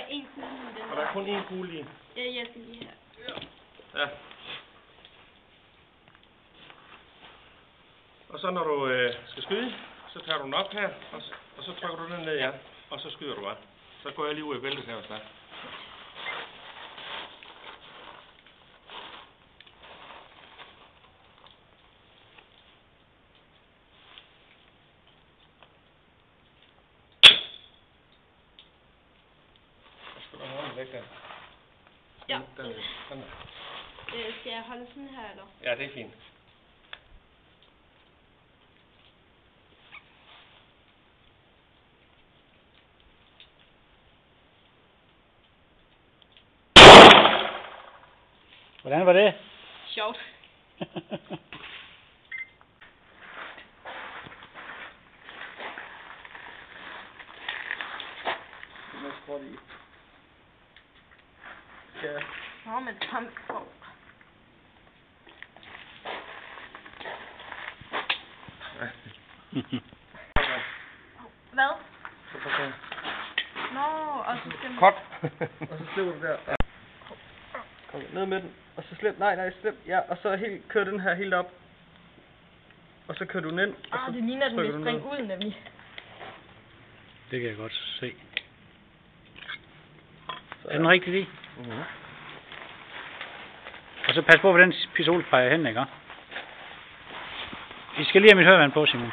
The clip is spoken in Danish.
er en kugle i den. Og der er kun én kugle i? Ja, jeg skal lige her. Ja. Og så når du skal skyde, så tager du den op her, og så trykker du den ned, ja. Og så skyder du bare. Så går jeg lige ud af bæltet her hos dig. Skal du holde væk der? Ja. Sådan der. Skal jeg holde sådan her, eller? Ja, det er fint. Hvordan var det? Sjovt. Ja. Nå, men kom. Hvad? Nå, og så skal man... Kort. Og så slipper du der. Ja. Kom ned med den. Og så slip. Nej, slip. Ja, og så helt, kør den her helt op. Og så kører du den ind. Det ligner, den vil springe ud, nemlig. Det kan jeg godt se. Er den rigtig i? Og så pas på, hvor den pistol peger hen, ikke? I skal lige have mit hørvand på, Simon.